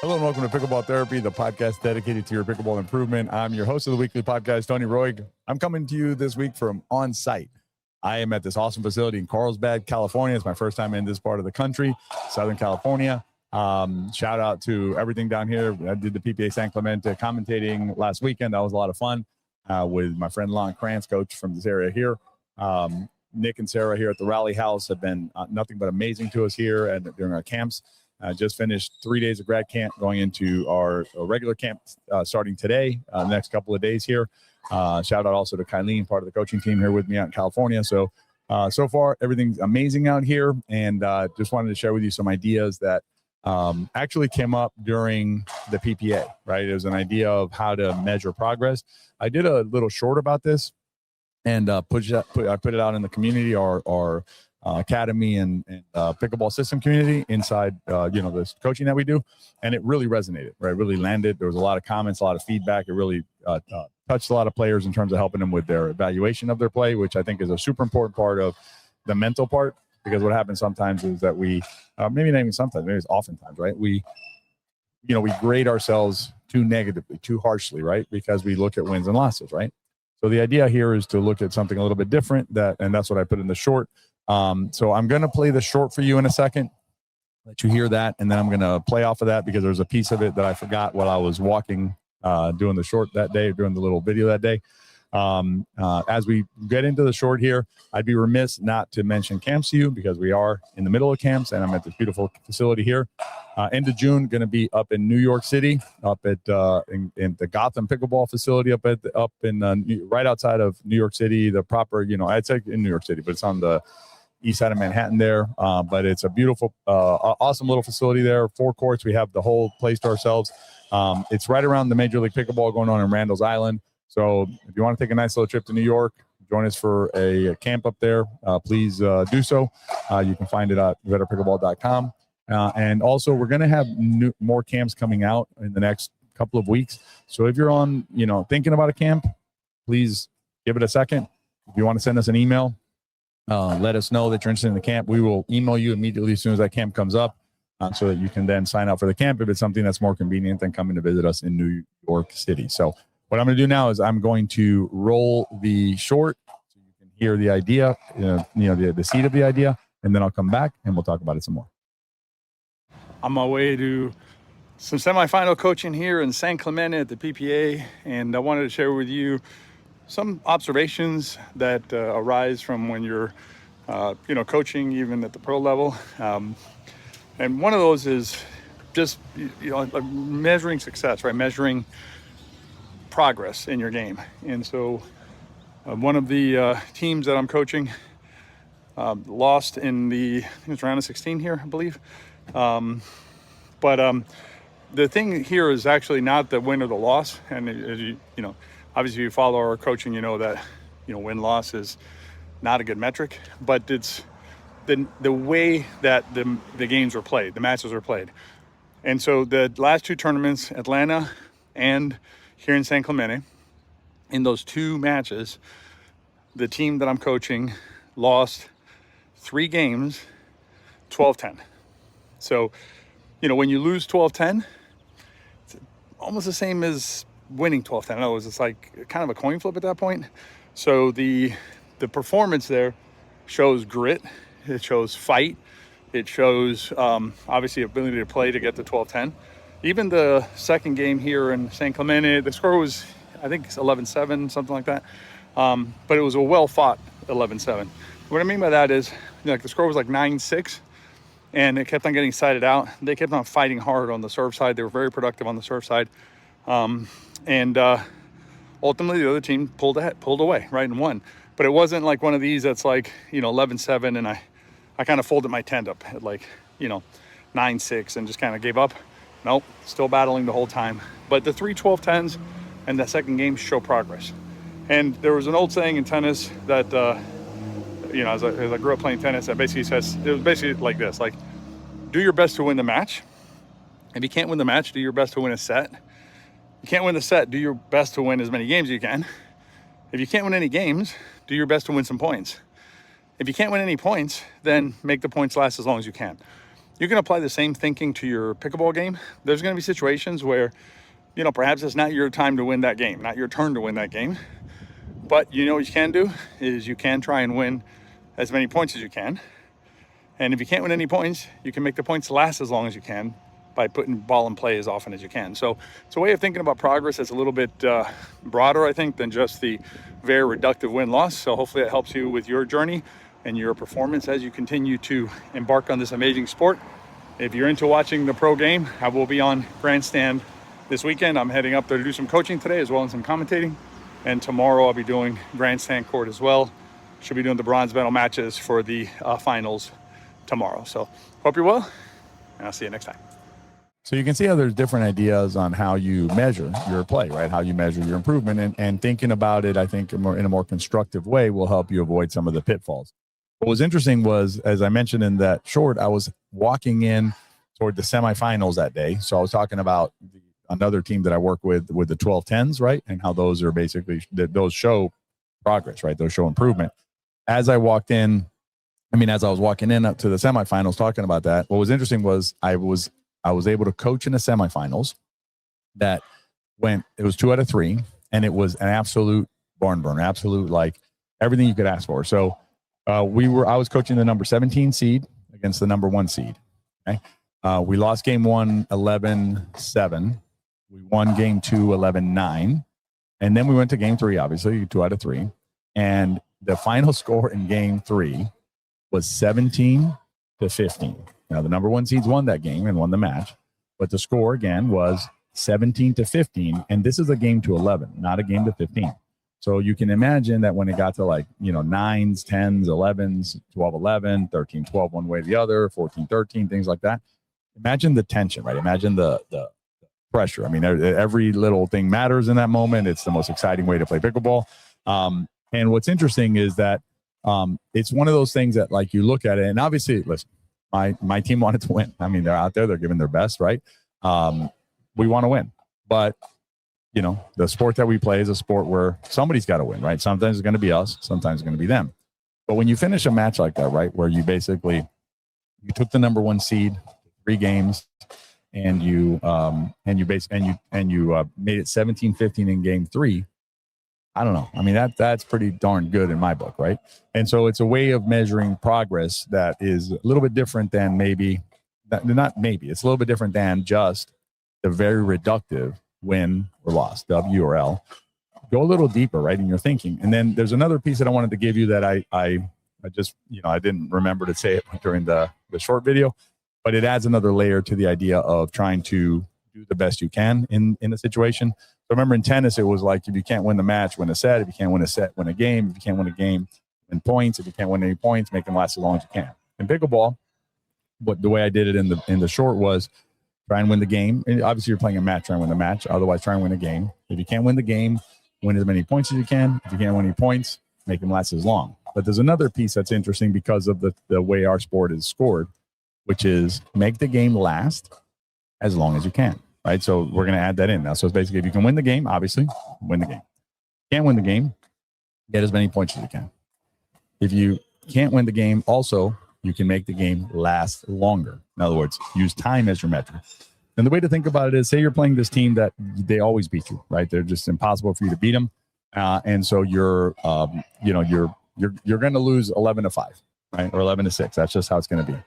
Hello and welcome to Pickleball Therapy, the podcast dedicated to your pickleball improvement. I'm your host of the weekly podcast, Tony Roig. I'm coming to you this week from on site. I am at this awesome facility in Carlsbad, California. It's my first time in this part of the country, Southern California. Shout out to everything down here. I did the PPA San Clemente commentating last weekend. That was a lot of fun with my friend Lon Krantz, coach from this area here. Nick and Sarah here at the Rally House have been nothing but amazing to us here and during our camps. Just finished 3 days of grad camp, going into our regular camp starting today, the next couple of days here. Shout out also to Kylene, part of the coaching team here with me out in California. So far, everything's amazing out here. And just wanted to share with you some ideas that actually came up during the PPA, right? It was an idea of how to measure progress. I did a little short about this and I put it out in the community, our academy and pickleball system community inside this coaching that we do, and it really resonated, right? It really landed. There was a lot of comments, a lot of feedback. It really touched a lot of players in terms of helping them with their evaluation of their play, which I think is a super important part of the mental part, because what happens sometimes is that we maybe not even sometimes, maybe it's oftentimes, right, we grade ourselves too negatively, too harshly, right, because we look at wins and losses, right? So the idea here is to look at something a little bit different, and that's what I put in the short. So I'm going to play the short for you in a second, let you hear that, and then I'm going to play off of that because there's a piece of it that I forgot while I was walking, doing the short that day, doing the little video that day. As we get into the short here, I'd be remiss not to mention camps to you because we are in the middle of camps, and I'm at this beautiful facility here. End of June, going to be up in New York City, up at in the Gotham Pickleball facility, up in right outside of New York City. The proper, I'd say in New York City, but it's on the east side of Manhattan there. But it's a beautiful, awesome little facility there. 4 courts. We have the whole place to ourselves. It's right around the Major League Pickleball going on in Randall's Island. So if you want to take a nice little trip to New York, join us for a camp up there, please do so. You can find it at betterpickleball.com. And also, we're going to have more camps coming out in the next couple of weeks. So if you're on, thinking about a camp, please give it a second. If you want to send us an email, let us know that you're interested in the camp. We will email you immediately as soon as that camp comes up, so that you can then sign up for the camp if it's something that's more convenient than coming to visit us in New York City. So what I'm going to do now is I'm going to roll the short so you can hear the idea, the seed of the idea, and then I'll come back and we'll talk about it some more. On my way to some semifinal coaching here in San Clemente at the PPA, and I wanted to share with you some observations that arise from when you're, coaching even at the pro level. And one of those is just, measuring success, right? Measuring progress in your game. And so one of the teams that I'm coaching lost in the round of 16 here, I believe. But the thing here is actually not the win or the loss. And as obviously you follow our coaching, you know that, win-loss is not a good metric, but it's the way that the games were played, the matches were played. And so the last 2 tournaments, Atlanta and here in San Clemente, in those 2 matches, the team that I'm coaching lost 3 games, 12-10. So, when you lose 12-10, it's almost the same as winning 12-10. In other words, it's like kind of a coin flip at that point. So the performance there shows grit. It shows fight. It shows, obviously, ability to play to get to 12-10. Even the second game here in San Clemente, the score was, I think, 11-7, something like that. But it was a well-fought 11-7. What I mean by that is, the score was like 9-6. And it kept on getting sided out. They kept on fighting hard on the serve side. They were very productive on the serve side. And ultimately, the other team pulled away, right, and won. But it wasn't like one of these that's like, 11-7, and I kind of folded my tent up at 9-6 and just kind of gave up. Nope, still battling the whole time. But the 3 12-10s and the second game show progress. And there was an old saying in tennis that as I grew up playing tennis, that basically says, it was basically like this, like, do your best to win the match. If you can't win the match, do your best to win a set. You can't win the set, do your best to win as many games as you can. If you can't win any games, do your best to win some points. If you can't win any points, then make the points last as long as you can. you can apply the same thinking to your pickleball game. There's going to be situations where, perhaps it's not your time to win that game, not your turn to win that game. But what you can do is you can try and win as many points as you can. And if you can't win any points, you can make the points last as long as you can by putting ball in play as often as you can. So it's a way of thinking about progress that's a little bit broader, I think, than just the very reductive win-loss. So hopefully that helps you with your journey and your performance as you continue to embark on this amazing sport. If you're into watching the pro game, I will be on Grandstand this weekend. I'm heading up there to do some coaching today as well as some commentating. And tomorrow I'll be doing Grandstand court as well. Should be doing the bronze medal matches for the finals tomorrow. So hope you're well, and I'll see you next time. So you can see how there's different ideas on how you measure your play, right? How you measure your improvement, and thinking about it, I think, in a more constructive way will help you avoid some of the pitfalls. What was interesting was, as I mentioned in that short, I was walking in toward the semifinals that day. So I was talking about another team that I work with the 1210s, right? And how those are basically, those show progress, right? Those show improvement. As I was walking in up to the semifinals talking about that, what was interesting was I was able to coach in the semifinals that it was 2 out of 3, and it was an absolute barn burner, absolute, like, everything you could ask for. So I was coaching the number 17 seed against the number 1 seed. Okay. We lost game 1, 11-7. We won game 2, 11-9. And then we went to game 3, obviously 2 out of 3. And the final score in game 3 was 17-15. Now, the number 1 seeds won that game and won the match, but the score again was 17-15. And this is a game to 11, not a game to 15. So you can imagine that when it got to 9s, 10s, 11s, 12-11, 13-12 one way or the other, 14-13, things like that. Imagine the tension, right? Imagine the pressure. I mean, every little thing matters in that moment. It's the most exciting way to play pickleball. And what's interesting is that it's one of those things that, like, you look at it, and obviously, listen, my team wanted to win. I mean, they're out there, they're giving their best, right? We want to win, but the sport that we play is a sport where somebody's got to win, right? Sometimes it's going to be us, sometimes it's going to be them. But when you finish a match like that, right, where you took the number 1 seed, 3 games, and you made it 17-15 in game 3. I don't know. I mean, that's pretty darn good in my book, right? And so it's a way of measuring progress that is a little bit different than it's a little bit different than just the very reductive win or loss, W or L. Go a little deeper, right, in your thinking. And then there's another piece that I wanted to give you that I just, I didn't remember to say it during the short video, but it adds another layer to the idea of trying to do the best you can in a situation. So remember, in tennis, it was like, if you can't win the match, win a set. If you can't win a set, win a game. If you can't win a game, win points. If you can't win any points, make them last as long as you can. In pickleball, the way I did it in the short was try and win the game. And obviously, you're playing a match, try and win the match. Otherwise, try and win a game. If you can't win the game, win as many points as you can. If you can't win any points, make them last as long. But there's another piece that's interesting because of the way our sport is scored, which is make the game last as long as you can. Right, so we're going to add that in now. So it's basically, if you can win the game, obviously, win the game. Can't win the game, get as many points as you can. If you can't win the game, also, you can make the game last longer. In other words, use time as your metric. And the way to think about it is, say you're playing this team that they always beat you, right? They're just impossible for you to beat them, and so you're going to lose 11-5, right, or 11-6. That's just how it's going to be.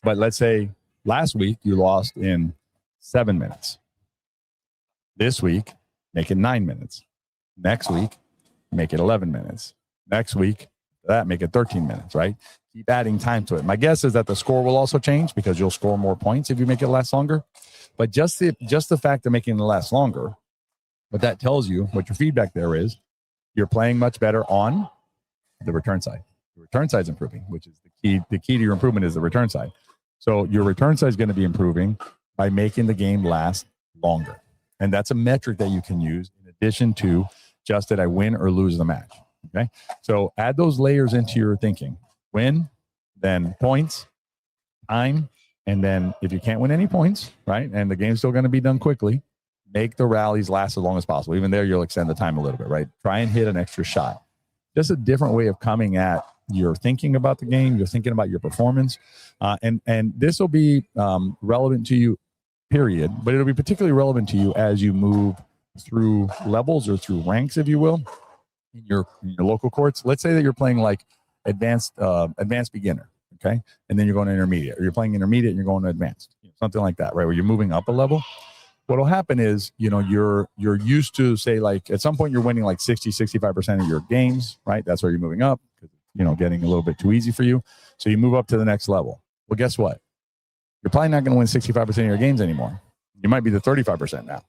But let's say last week you lost in 7 minutes. This week, make it 9 minutes. Next week, make it 11 minutes. Next week, make it 13 minutes, right? Keep adding time to it. My guess is that the score will also change because you'll score more points if you make it last longer. But just the fact of making it last longer, what that tells you, what your feedback there is, you're playing much better on the return side. The return side is improving, which is the key. The key to your improvement is the return side. So your return side is going to be improving by making the game last longer. And that's a metric that you can use in addition to just did I win or lose the match. Okay. So add those layers into your thinking. Win, then points, time, and then if you can't win any points, right, and the game's still going to be done quickly, make the rallies last as long as possible. Even there, you'll extend the time a little bit, right? Try and hit an extra shot. Just a different way of coming at you're thinking about the game, you're thinking about your performance, and this will be relevant to you, period. But it'll be particularly relevant to you as you move through levels or through ranks, if you will, in your local courts. Let's say that you're playing like advanced beginner, okay, and then you're going to intermediate, or you're playing intermediate and you're going to advanced, something like that, right? Where you're moving up a level. What'll happen is, you're used to, say, like at some point you're winning like 60-65% of your games, right? That's where you're moving up, getting a little bit too easy for you. So you move up to the next level. Well, guess what? You're probably not going to win 65% of your games anymore. You might be the 35% now.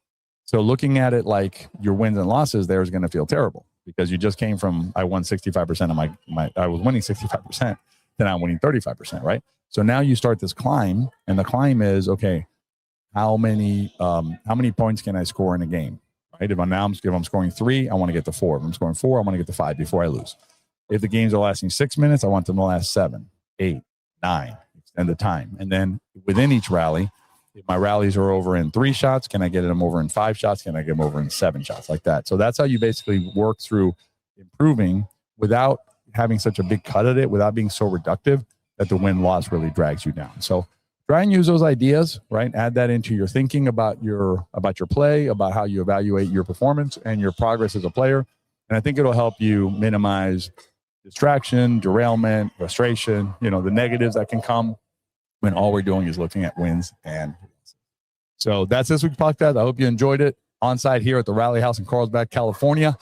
So looking at it like your wins and losses there is going to feel terrible, because you just came from, I won 65% of I was winning 65%, then I'm winning 35%, right? So now you start this climb, and the climb is, okay, how many points can I score in a game, right? If I'm scoring 3, I want to get to 4. If I'm scoring 4, I want to get to 5 before I lose. If the games are lasting 6 minutes, I want them to last 7, 8, 9, extend the time. And then within each rally, if my rallies are over in 3 shots, can I get them over in 5 shots? Can I get them over in 7 shots, like that? So that's how you basically work through improving without having such a big cut at it, without being so reductive that the win-loss really drags you down. So try and use those ideas, right? Add that into your thinking about your play, about how you evaluate your performance and your progress as a player. And I think it'll help you minimize distraction, derailment, frustration, the negatives that can come when all we're doing is looking at wins and losses. So that's this week's podcast. I hope you enjoyed it. On site here at the Rally House in Carlsbad, California.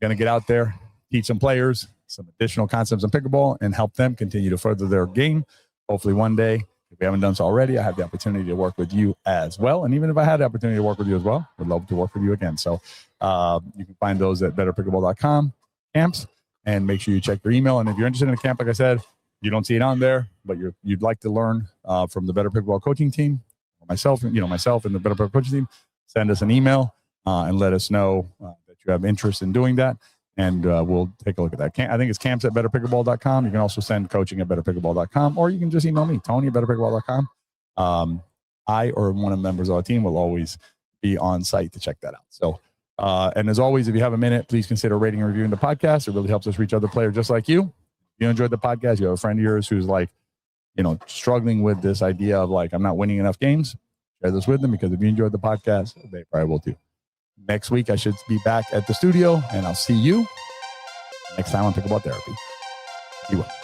Going to get out there, teach some players some additional concepts in pickleball, and help them continue to further their game. Hopefully one day, if we haven't done so already, I have the opportunity to work with you as well. And even if I had the opportunity to work with you as well, I'd love to work with you again. So you can find those at betterpickleball.com camps, and make sure you check your email. And if you're interested in a camp, like I said, you don't see it on there, but you'd like to learn from the Better Pickleball coaching team, or myself and the Better Pickleball coaching team, send us an email and let us know that you have interest in doing that. And we'll take a look at that. I think it's camps at betterpickleball.com. You can also send coaching at betterpickleball.com, or you can just email me, Tony at betterpickleball.com. I or one of the members of our team will always be on site to check that out. So, and as always, if you have a minute, please consider rating and reviewing the podcast. It really helps us reach other players just like you. If you enjoyed the podcast, you have a friend of yours who's like, struggling with this idea of like, I'm not winning enough games, share this with them, because if you enjoyed the podcast, they probably will too. Next week, I should be back at the studio, and I'll see you next time on Pickleball Therapy. Be well.